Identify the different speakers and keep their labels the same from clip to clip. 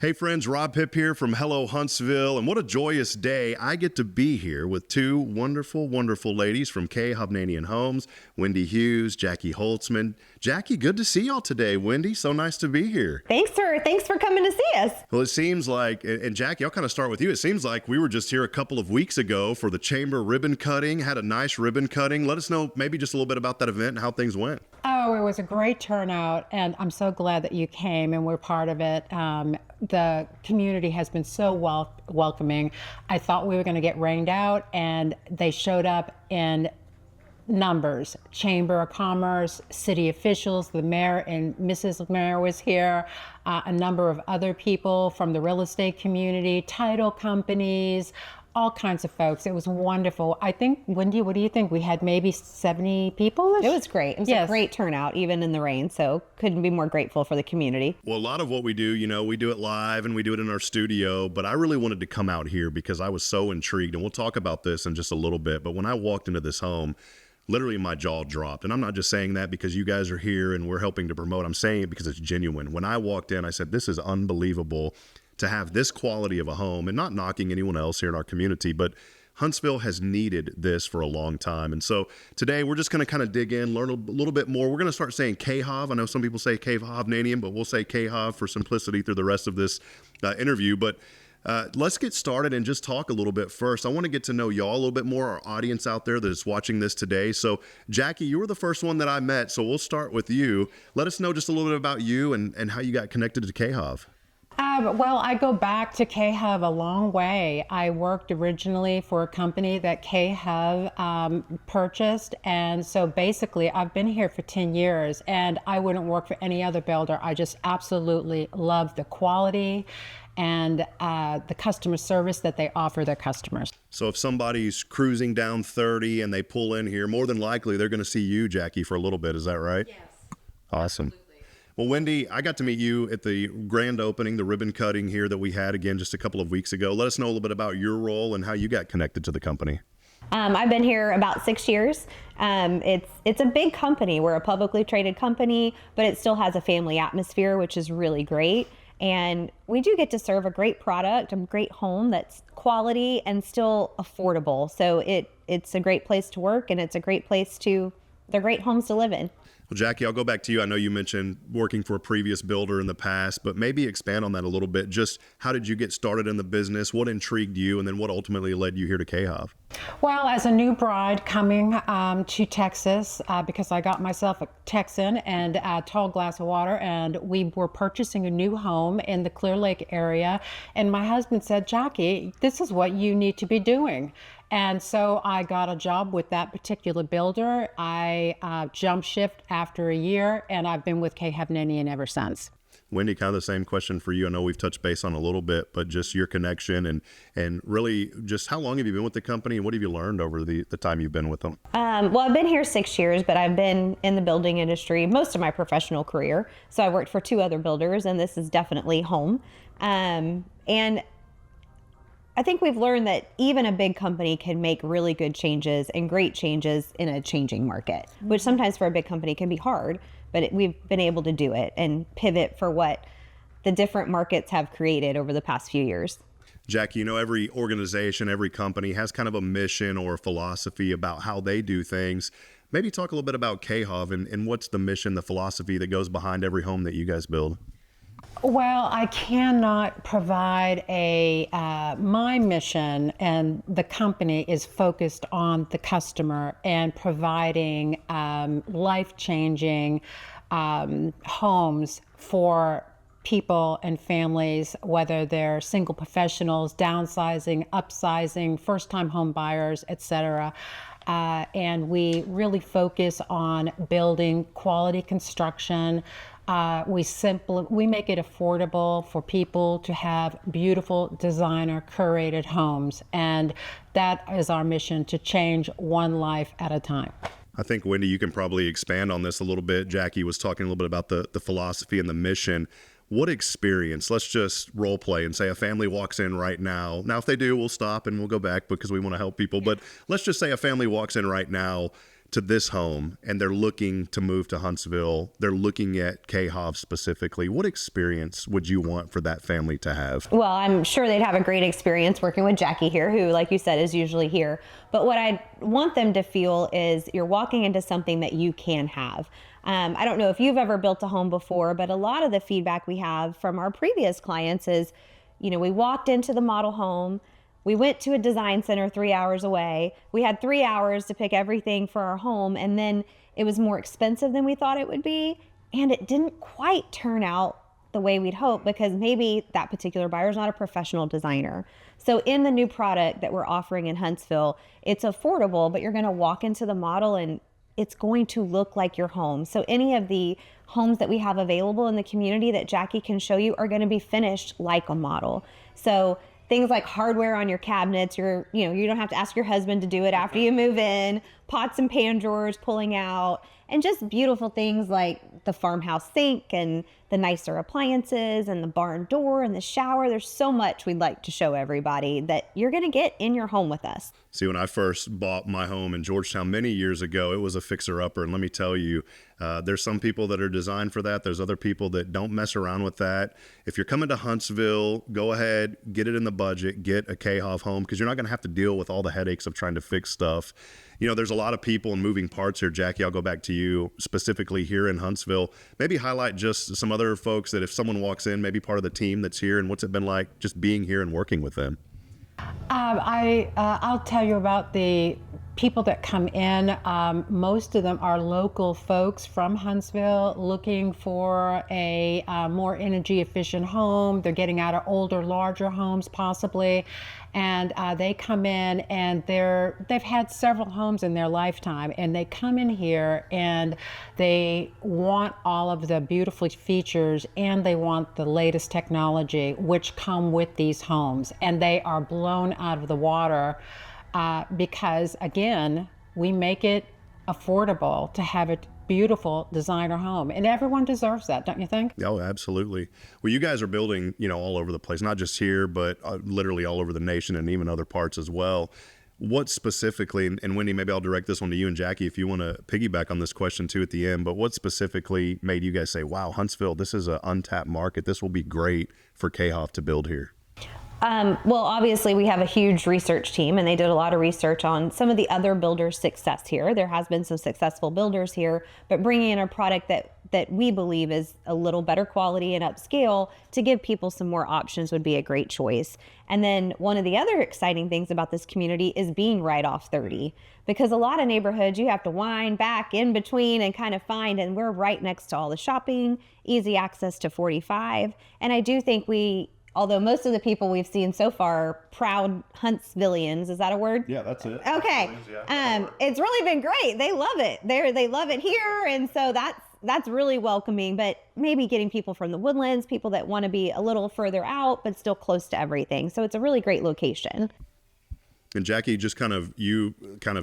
Speaker 1: Hey friends, Rob Hipp here from Hello Huntsville, and what a joyous day. I get to be here with two wonderful, wonderful ladies from Hovnanian Homes, Wendy Hughes, Jacqui Holtzman. Jacqui, good to see y'all today. Wendy, so nice to be here.
Speaker 2: Thanks for coming to see us.
Speaker 1: Well, it seems like, and Jacqui, I'll kind of start with you. It seems like we were just here a couple of weeks ago for the chamber ribbon cutting, had a nice ribbon cutting. Let us know maybe just a little bit about that event and how things went.
Speaker 3: Oh, it was a great turnout, and I'm so glad that you came and we're part of it. The community has been so welcoming. I thought we were going to get rained out, and they showed up in numbers. Chamber of Commerce, city officials, the mayor and Mrs. Mayor was here, a number of other people from the real estate community, title companies, all kinds of folks. It was wonderful. I think, Wendy, what do you think? We had maybe 70 people?
Speaker 2: It was great. It was a great turnout, even in the rain. So couldn't be more grateful for the community.
Speaker 1: Well, a lot of what we do, we do it live and we do it in our studio, but I really wanted to come out here because I was so intrigued, and we'll talk about this in just a little bit. But when I walked into this home, literally my jaw dropped. And I'm not just saying that because you guys are here and we're helping to promote. I'm saying it because it's genuine. When I walked in, I said, this is unbelievable to have this quality of a home, and not knocking anyone else here in our community, but Huntsville has needed this for a long time. And so today we're just going to kind of dig in, learn a little bit more. We're going to start saying K-Hov. I know some people say Hovnanian, but we'll say K-Hov for simplicity through the rest of this interview. But let's get started and just talk a little bit first. I want to get to know y'all a little bit more, our audience out there that is watching this today. So Jacqui, you were the first one that I met, so we'll start with you. Let us know just a little bit about you and how you got connected to K-Hov.
Speaker 3: Well, I go back to K-Hov a long way. I worked originally for a company that K-Hov purchased. And so basically, I've been here for 10 years, and I wouldn't work for any other builder. I just absolutely love the quality and the customer service that they offer their customers.
Speaker 1: So if somebody's cruising down 30 and they pull in here, more than likely they're going to see you, Jacqui, for a little bit. Is that right?
Speaker 3: Yes.
Speaker 1: Awesome. Well, Wendy, I got to meet you at the grand opening, the ribbon cutting here that we had again just a couple of weeks ago. Let us know a little bit about your role and how you got connected to the company.
Speaker 2: I've been here about 6 years. It's a big company. We're a publicly traded company, but it still has a family atmosphere, which is really great. And we do get to serve a great product, a great home that's quality and still affordable. So it's a great place to work, and it's a great place they're great homes to live in.
Speaker 1: Well, Jacqui, I'll go back to you. I know you mentioned working for a previous builder in the past, but maybe expand on that a little bit. Just how did you get started in the business? What intrigued you? And then what ultimately led you here to K-Hov?
Speaker 3: Well, as a new bride coming to Texas, because I got myself a Texan and a tall glass of water, and we were purchasing a new home in the Clear Lake area. And my husband said, Jacqui, this is what you need to be doing. And so I got a job with that particular builder. I jumped shift after a year, and I've been with Hovnanian ever since.
Speaker 1: Wendy, kind of the same question for you. I know we've touched base on a little bit, but just your connection and really just how long have you been with the company, and what have you learned over the time you've been with them?
Speaker 2: Well, I've been here 6 years, but I've been in the building industry most of my professional career. So I worked for 2 other builders, and this is definitely home. And I think we've learned that even a big company can make really good changes and great changes in a changing market, which sometimes for a big company can be hard, but we've been able to do it and pivot for what the different markets have created over the past few years.
Speaker 1: Jacqui, every organization, every company has kind of a mission or a philosophy about how they do things. Maybe talk a little bit about K-Hov and what's the mission, the philosophy that goes behind every home that you guys build.
Speaker 3: Well, I cannot provide my mission, and the company is focused on the customer and providing life-changing homes for people and families, whether they're single professionals, downsizing, upsizing, first-time home buyers, etc. And we really focus on building quality construction. We make it affordable for people to have beautiful designer curated homes. And that is our mission, to change one life at a time.
Speaker 1: I think, Wendy, you can probably expand on this a little bit. Jacqui was talking a little bit about the philosophy and the mission. What experience, let's just role play and say a family walks in right now. Now, if they do, we'll stop and we'll go back because we want to help people. But let's just say a family walks in right now to this home and they're looking to move to Huntsville, they're looking at K-Hov specifically, what experience would you want for that family to have?
Speaker 2: Well, I'm sure they'd have a great experience working with Jacqui here, who, like you said, is usually here. But what I want them to feel is you're walking into something that you can have. I don't know if you've ever built a home before, but a lot of the feedback we have from our previous clients is, we walked into the model home, we went to a design center 3 hours away. We had 3 hours to pick everything for our home, and then it was more expensive than we thought it would be, and it didn't quite turn out the way we'd hoped because maybe that particular buyer is not a professional designer. So in the new product that we're offering in Huntsville, it's affordable, but you're going to walk into the model and it's going to look like your home. So any of the homes that we have available in the community that Jacqui can show you are going to be finished like a model. So things like hardware on your cabinets, you don't have to ask your husband to do it after you move in, pots and pan drawers pulling out, and just beautiful things like the farmhouse sink and the nicer appliances and the barn door and the shower. There's so much we'd like to show everybody that you're going to get in your home with us.
Speaker 1: See, when I first bought my home in Georgetown many years ago, it was a fixer-upper. And let me tell you, there's some people that are designed for that. There's other people that don't mess around with that. If you're coming to Huntsville, go ahead, get it in the budget, get a K-Hov home, because you're not going to have to deal with all the headaches of trying to fix stuff. There's a lot of people and moving parts here. Jacqui, I'll go back to you specifically here in Huntsville. Maybe highlight just some other folks that if someone walks in, maybe part of the team that's here, and what's it been like just being here and working with them?
Speaker 3: I'll tell you about the people that come in. Most of them are local folks from Huntsville looking for a more energy efficient home. They're getting out of older, larger homes possibly. And they come in and they've had several homes in their lifetime, and they come in here and they want all of the beautiful features and they want the latest technology which come with these homes, and they are blown out of the water because again, we make it affordable to have a beautiful designer home, and everyone deserves that, don't you think?
Speaker 1: Oh, absolutely. Well, you guys are building, all over the place, not just here, but literally all over the nation and even other parts as well. What specifically, and Wendy, maybe I'll direct this one to you and Jacqui if you want to piggyback on this question too at the end, but what specifically made you guys say, wow, Huntsville, this is an untapped market. This will be great for K-Hov to build here?
Speaker 2: Well, obviously we have a huge research team, and they did a lot of research on some of the other builders' success here. There has been some successful builders here, but bringing in a product that we believe is a little better quality and upscale to give people some more options would be a great choice. And then one of the other exciting things about this community is being right off 30, because a lot of neighborhoods you have to wind back in between and kind of find, and we're right next to all the shopping, easy access to 45. And I do think although most of the people we've seen so far are proud Huntsvillians, is that a word?
Speaker 1: Yeah, that's it.
Speaker 2: Okay. It's really been great. They love it. They love it here. And so that's really welcoming, but maybe getting people from the Woodlands, people that want to be a little further out, but still close to everything. So it's a really great location.
Speaker 1: And Jacqui, just you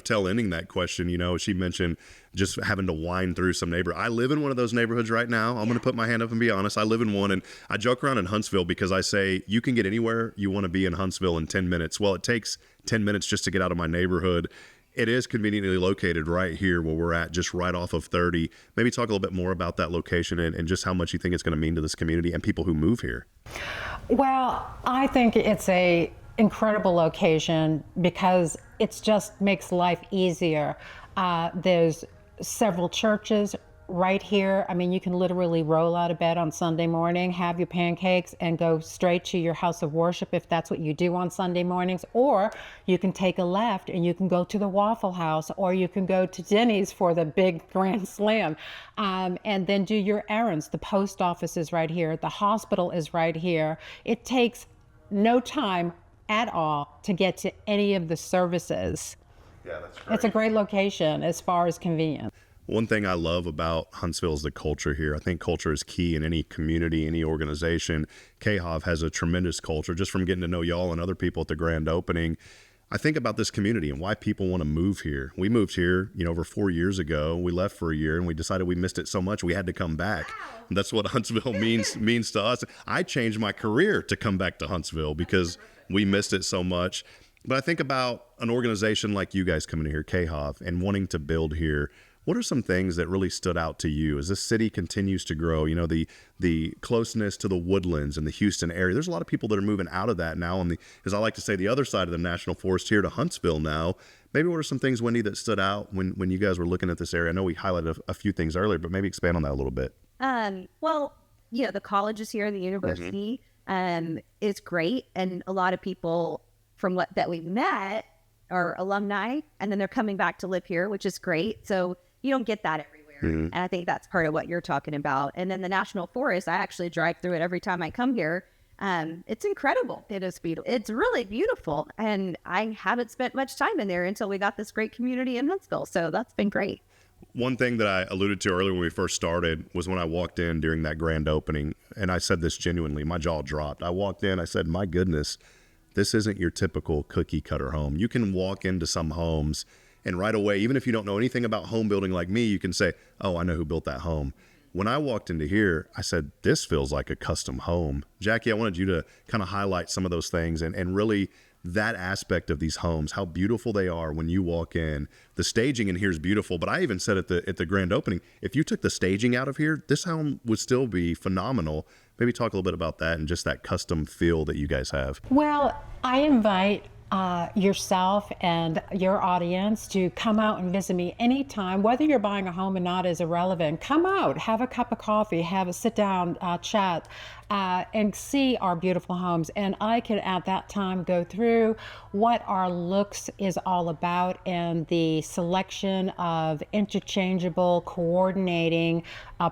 Speaker 1: tail ending that question, she mentioned just having to wind through some neighbor. I live in one of those neighborhoods right now. I'm going to put my hand up and be honest. I live in one, and I joke around in Huntsville because I say you can get anywhere you want to be in Huntsville in 10 minutes. Well, it takes 10 minutes just to get out of my neighborhood. It is conveniently located right here where we're at, just right off of 30. Maybe talk a little bit more about that location and just how much you think it's going to mean to this community and people who move here.
Speaker 3: Well, I think it's a incredible location because it just makes life easier. There's several churches right here. I mean, you can literally roll out of bed on Sunday morning, have your pancakes, and go straight to your house of worship if that's what you do on Sunday mornings. Or you can take a left and you can go to the Waffle House, or you can go to Denny's for the big grand slam, and then do your errands. The post office is right here. The hospital is right here. It takes no time at all to get to any of the services.
Speaker 1: Yeah, that's great.
Speaker 3: It's a great location as far as convenience.
Speaker 1: One thing I love about Huntsville is the culture here. I think culture is key in any community, any organization. K-Hov has a tremendous culture just from getting to know y'all and other people at the grand opening. I think about this community and why people want to move here. We moved here, over 4 years ago. We left for a year and we decided we missed it so much we had to come back. And that's what Huntsville means to us. I changed my career to come back to Huntsville because we missed it so much. But I think about an organization like you guys coming here, KHOV, and wanting to build here. What are some things that really stood out to you as this city continues to grow? You know, the closeness to the Woodlands and the Houston area. There's a lot of people that are moving out of that now on the, as I like to say, the other side of the National Forest here to Huntsville now. Maybe what are some things, Wendy, that stood out when you guys were looking at this area? I know we highlighted a few things earlier, but maybe expand on that a little bit.
Speaker 2: Well, the colleges here, the university, is great. And a lot of people that we've met are alumni, and then they're coming back to live here, which is great. So you don't get that everywhere. And I think that's part of what you're talking about. And then the National Forest, I actually drive through it every time I come here. It's incredible. It is beautiful. It's really beautiful. And I haven't spent much time in there until we got this great community in Huntsville. So that's been great.
Speaker 1: One thing that I alluded to earlier when we first started was when I walked in during that grand opening, and I said this genuinely, my jaw dropped. I walked in, I said, my goodness, this isn't your typical cookie cutter home. You can walk into some homes and right away, even if you don't know anything about home building like me, you can say, oh, I know who built that home. When I walked into here, I said, this feels like a custom home. Jacqui, I wanted you to kind of highlight some of those things and really that aspect of these homes, how beautiful they are when you walk in. The staging in here is beautiful, but I even said at the grand opening, if you took the staging out of here, this home would still be phenomenal. Maybe talk a little bit about that and just that custom feel that you guys have.
Speaker 3: Well, I invite yourself and your audience to come out and visit me anytime. Whether you're buying a home or not is irrelevant. Come out, have a cup of coffee, have a sit down chat, and see our beautiful homes. And I can at that time go through what our looks is all about and the selection of interchangeable, coordinating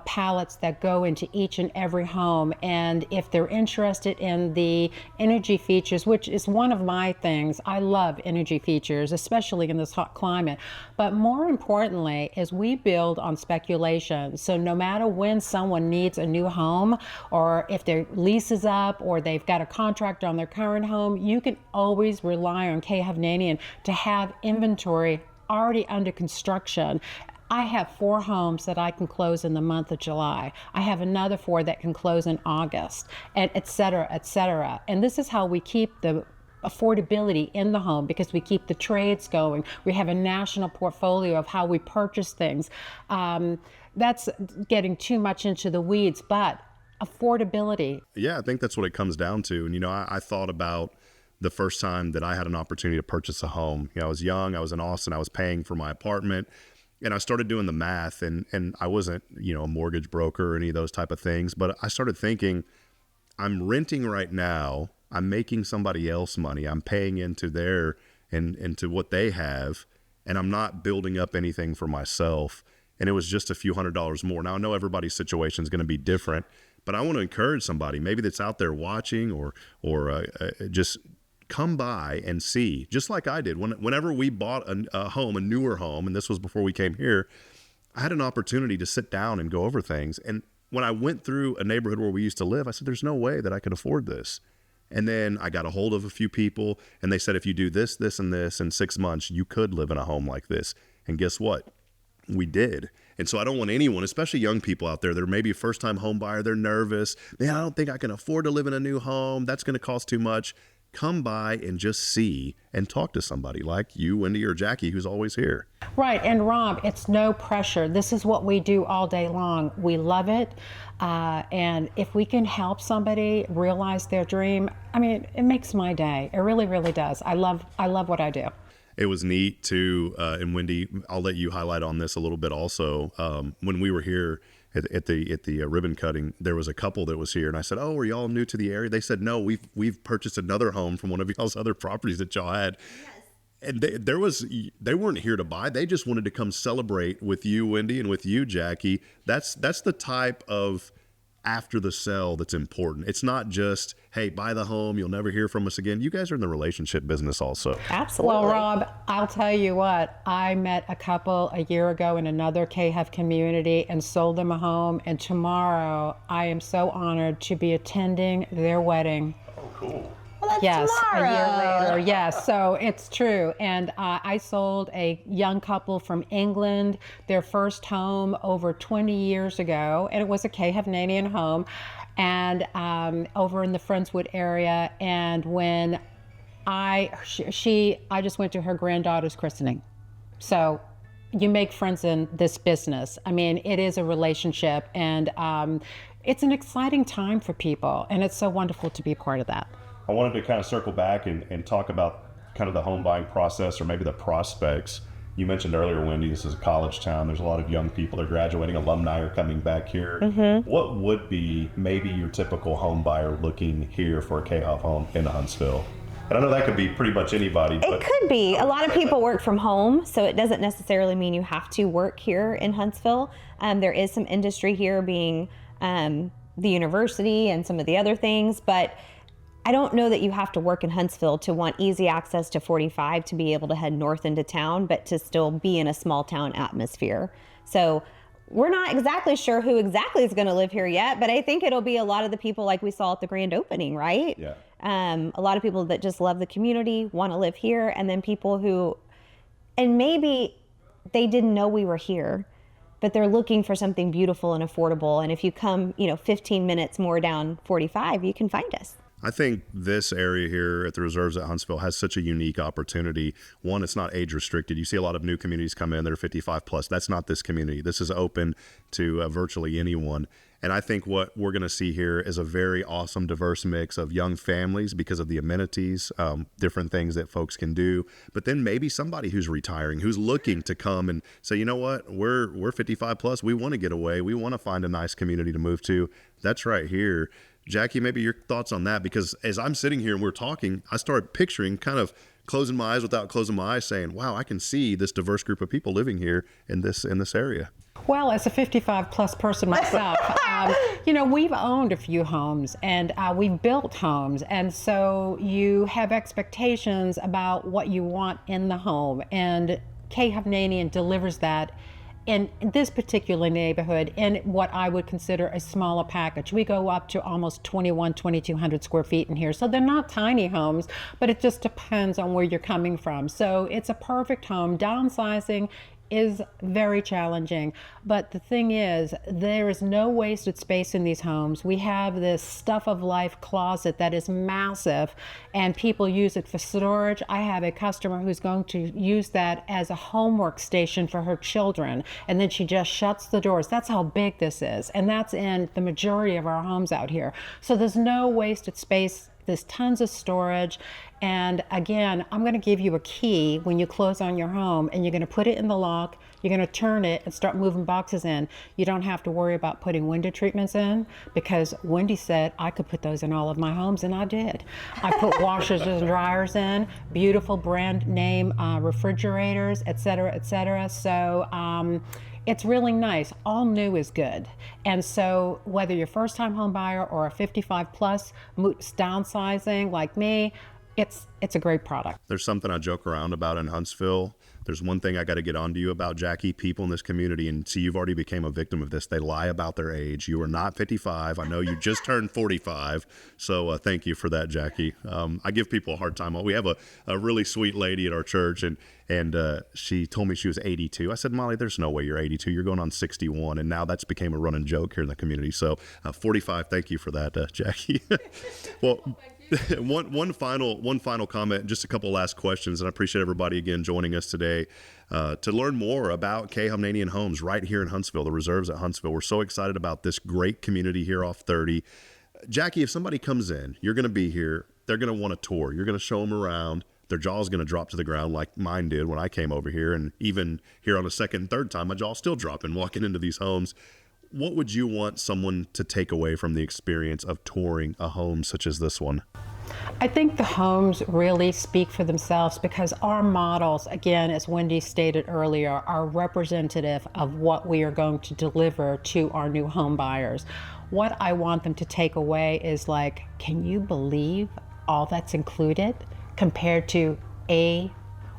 Speaker 3: palettes that go into each and every home. And if they're interested in the energy features, which is one of my things, I love energy features, especially in this hot climate. But more importantly is we build on speculation. So no matter when someone needs a new home, or if their lease is up, or they've got a contract on their current home, you can always rely on Hovnanian to have inventory already under construction. I have 4 homes that I can close in the month of July. I have another 4 that can close in August, and et cetera, et cetera. And this is how we keep the affordability in the home, because we keep the trades going. We have a national portfolio of how we purchase things. That's getting too much into the weeds, but affordability.
Speaker 1: Yeah, I think that's what it comes down to. And, I thought about the first time that I had an opportunity to purchase a home. I was young, I was in Austin, I was paying for my apartment. And I started doing the math, and I wasn't, a mortgage broker or any of those type of things. But I started thinking, I'm renting right now. I'm making somebody else money. I'm paying into their and into what they have, and I'm not building up anything for myself. And it was just a few $100s more. Now I know everybody's situation is going to be different, but I want to encourage somebody maybe that's out there watching or just come by and see, just like I did. Whenever we bought a home, a newer home, and this was before we came here, I had an opportunity to sit down and go over things. And when I went through a neighborhood where we used to live, I said, there's no way that I could afford this. And then I got a hold of a few people, and they said, if you do this, this, and this in 6 months, you could live in a home like this. And guess what? We did. And so I don't want anyone, especially young people out there, that are maybe a first-time home buyer, they're nervous. Man, I don't think I can afford to live in a new home. That's going to cost too much. Come by and just see and talk to somebody like you, Wendy, or Jacqui, who's always here.
Speaker 3: Right. And Rob, it's no pressure. This is what we do all day long. We love it. And if we can help somebody realize their dream, it makes my day. It really, really does. I love what I do.
Speaker 1: It was neat too. And Wendy, I'll let you highlight on this a little bit also. When we were here at the ribbon cutting, there was a couple that was here, and I said, "Oh, are y'all new to the area?" They said, "No, we've purchased another home from one of y'all's other properties that y'all had." Yes. And they weren't here to buy; they just wanted to come celebrate with you, Wendy, and with you, Jacqui. That's the type of after the sell that's important. It's not just, hey, buy the home, you'll never hear from us again. You guys are in the relationship business also.
Speaker 2: Absolutely.
Speaker 3: Well, Rob, I'll tell you what, I met a couple a year ago in another KHEF community and sold them a home. And tomorrow I am so honored to be attending their wedding.
Speaker 1: Oh, cool.
Speaker 2: Well, that's
Speaker 3: yes,
Speaker 2: tomorrow.
Speaker 3: A year later. Yes, so it's true. And I sold a young couple from England their first home over 20 years ago, and it was a Hovnanian home, and over in the Friendswood area. And when I just went to her granddaughter's christening. So you make friends in this business. I mean, it is a relationship, and it's an exciting time for people, and it's so wonderful to be part of that.
Speaker 1: I wanted to kind of circle back and talk about kind of the home buying process, or maybe the prospects. You mentioned earlier, Wendy, this is a college town. There's a lot of young people that are graduating. Alumni are coming back here. What would be maybe your typical home buyer looking here for a K-Hop home in Huntsville? And I know that could be pretty much anybody.
Speaker 2: It could be. A lot of people work from home, so it doesn't necessarily mean you have to work here in Huntsville. There is some industry here, being the university and some of the other things, but I don't know that you have to work in Huntsville to want easy access to 45 to be able to head north into town, but to still be in a small town atmosphere. So we're not exactly sure who exactly is going to live here yet, but I think it'll be a lot of the people like we saw at the grand opening, right?
Speaker 1: Yeah.
Speaker 2: A lot of people that just love the community, want to live here, and then people who, and maybe they didn't know we were here, but they're looking for something beautiful and affordable. And if you come, 15 minutes more down 45, you can find us.
Speaker 1: I think this area here at the Reserves at Huntsville has such a unique opportunity. One, it's not age restricted. You see a lot of new communities come in that are 55 plus. That's not this community. This is open to virtually anyone. And I think what we're going to see here is a very awesome, diverse mix of young families because of the amenities, different things that folks can do. But then maybe somebody who's retiring, who's looking to come and say, you know what, we're 55 plus. We want to get away. We want to find a nice community to move to. That's right here. Jacqui, maybe your thoughts on that, because as I'm sitting here and we're talking, I started picturing, kind of closing my eyes without closing my eyes, saying, wow, I can see this diverse group of people living here in this area.
Speaker 3: Well, as a 55 plus person myself, we've owned a few homes, and we've built homes. And so you have expectations about what you want in the home. And K. Hovnanian delivers that in this particular neighborhood in what I would consider a smaller package. We go up to almost 2,200 square feet in here. So they're not tiny homes, but it just depends on where you're coming from. So it's a perfect home. Downsizing is very challenging, but the thing is, there is no wasted space in these homes. We have this stuff of life closet that is massive, and people use it for storage. I have a customer who's going to use that as a homework station for her children, and then she just shuts the doors. That's how big this is, and that's in the majority of our homes out here. So there's no wasted space. There's tons of storage. And again, I'm going to give you a key when you close on your home, and you're going to put it in the lock. You're going to turn it and start moving boxes in. You don't have to worry about putting window treatments in, because Wendy said I could put those in all of my homes, and I did. I put washers and dryers in, beautiful brand name refrigerators, et cetera, et cetera. So it's really nice. All new is good. And so whether you're a first-time home buyer or a 55 plus downsizing like me, it's a great product.
Speaker 1: There's something I joke around about in Huntsville. There's one thing I got to get onto you about, Jacqui. People in this community, and see, you've already became a victim of this. They lie about their age. You are not 55. I know you just turned 45. So thank you for that, Jacqui. I give people a hard time. We have a really sweet lady at our church, and she told me she was 82. I said, Molly, there's no way you're 82. You're going on 61. And now that's became a running joke here in the community. So 45, thank you for that, Jacqui. Well, one final comment, just a couple last questions, and I appreciate everybody again joining us today to learn more about K. Hovnanian Homes right here in Huntsville, the Reserves at Huntsville. We're so excited about this great community here off 30. Jacqui, if somebody comes in, you're going to be here, they're going to want a tour. You're going to show them around. Their jaw's going to drop to the ground like mine did when I came over here, and even here on the second and third time, my jaw's still dropping walking into these homes. What would you want someone to take away from the experience of touring a home such as this one?
Speaker 3: I think the homes really speak for themselves, because our models, again, as Wendy stated earlier, are representative of what we are going to deliver to our new home buyers. What I want them to take away is like, can you believe all that's included compared to A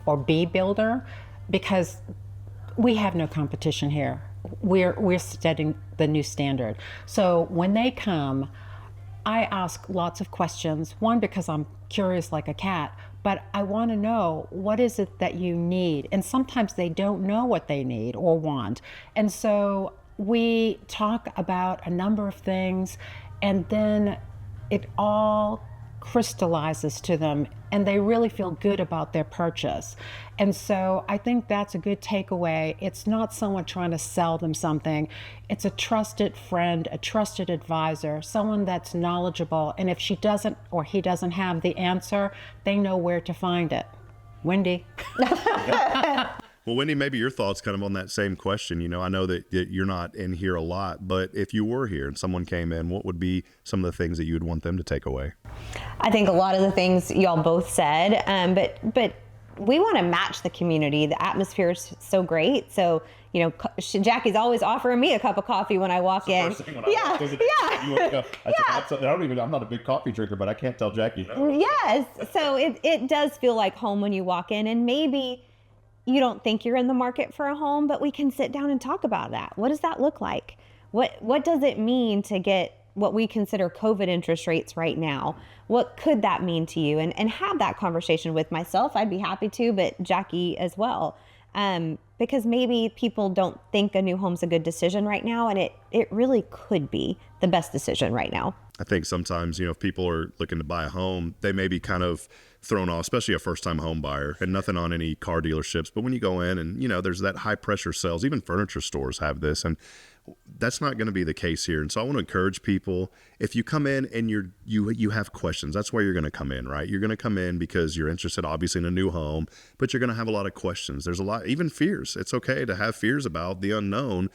Speaker 3: or B builder? Because we have no competition here. We're setting the new standard. So when they come, I ask lots of questions. One, because I'm curious like a cat, but I want to know, what is it that you need? And sometimes they don't know what they need or want. And so we talk about a number of things, and then it all crystallizes to them and they really feel good about their purchase. And so I think that's a good takeaway. It's not someone trying to sell them something. It's a trusted friend, a trusted advisor, someone that's knowledgeable. And if she doesn't or he doesn't have the answer, they know where to find it. Wendy.
Speaker 1: Well, Wendy, maybe your thoughts kind of on that same question. You know, I know that you're not in here a lot, but if you were here and someone came in, what would be some of the things that you would want them to take away?
Speaker 2: I think a lot of the things y'all both said, but we want to match the community. The atmosphere is so great. So, you know, Jacqui's always offering me a cup of coffee when I walk in. Yeah.
Speaker 1: I'm not a big coffee drinker, but I can't tell Jacqui no.
Speaker 2: Yes. So it does feel like home when you walk in, and maybe you don't think you're in the market for a home, but we can sit down and talk about that. What does that look like? What does it mean to get what we consider COVID interest rates right now? What could that mean to you? And have that conversation with myself. I'd be happy to, but Jacqui as well. Because maybe people don't think a new home's a good decision right now, and it really could be the best decision right now.
Speaker 1: I think sometimes, you know, if people are looking to buy a home, they may be kind of thrown off, especially a first-time home buyer, and nothing on any car dealerships. But when you go in and, you know, there's that high-pressure sales, even furniture stores have this, and that's not going to be the case here. And so I want to encourage people, if you come in and you have questions, that's why you're going to come in, right? You're going to come in because you're interested, obviously, in a new home, but you're going to have a lot of questions. There's a lot, even fears. It's okay to have fears about the unknown.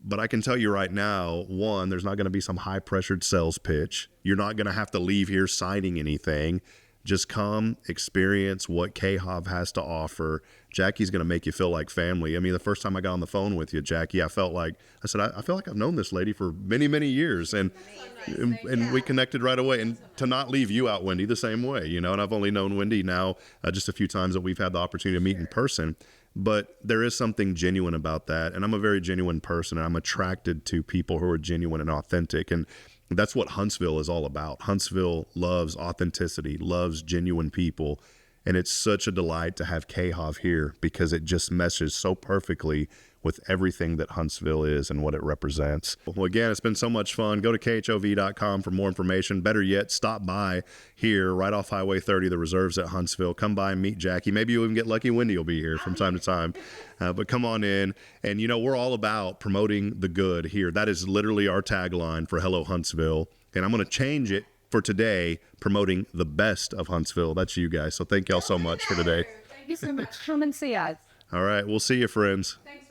Speaker 1: But I can tell you right now, one, there's not going to be some high-pressured sales pitch. You're not going to have to leave here signing anything. Just come, experience what K-Hov has to offer. Jacqui's going to make you feel like family. I mean, the first time I got on the phone with you, Jacqui, I feel like I've known this lady for many, many years. And we connected right away. And to not leave you out, Wendy, the same way, you know, and I've only known Wendy now just a few times that we've had the opportunity to meet in person. But there is something genuine about that. And I'm a very genuine person, and I'm attracted to people who are genuine and authentic. And that's what Huntsville is all about. Huntsville loves authenticity, loves genuine people. And it's such a delight to have K-Hov here because it just meshes so perfectly with everything that Huntsville is and what it represents. Well, again, it's been so much fun. Go to khov.com for more information. Better yet, stop by here right off Highway 30, the reserves at Huntsville. Come by and meet Jacqui. Maybe you'll even get lucky. Wendy will be here from time to time. But come on in. And, you know, we're all about promoting the good here. That is literally our tagline for Hello Huntsville. And I'm going to change it for today, promoting the best of Huntsville. That's you guys. So thank y'all so much for today.
Speaker 4: Thank you so much. Come and see us.
Speaker 1: All right. We'll see you, friends.
Speaker 4: Thanks.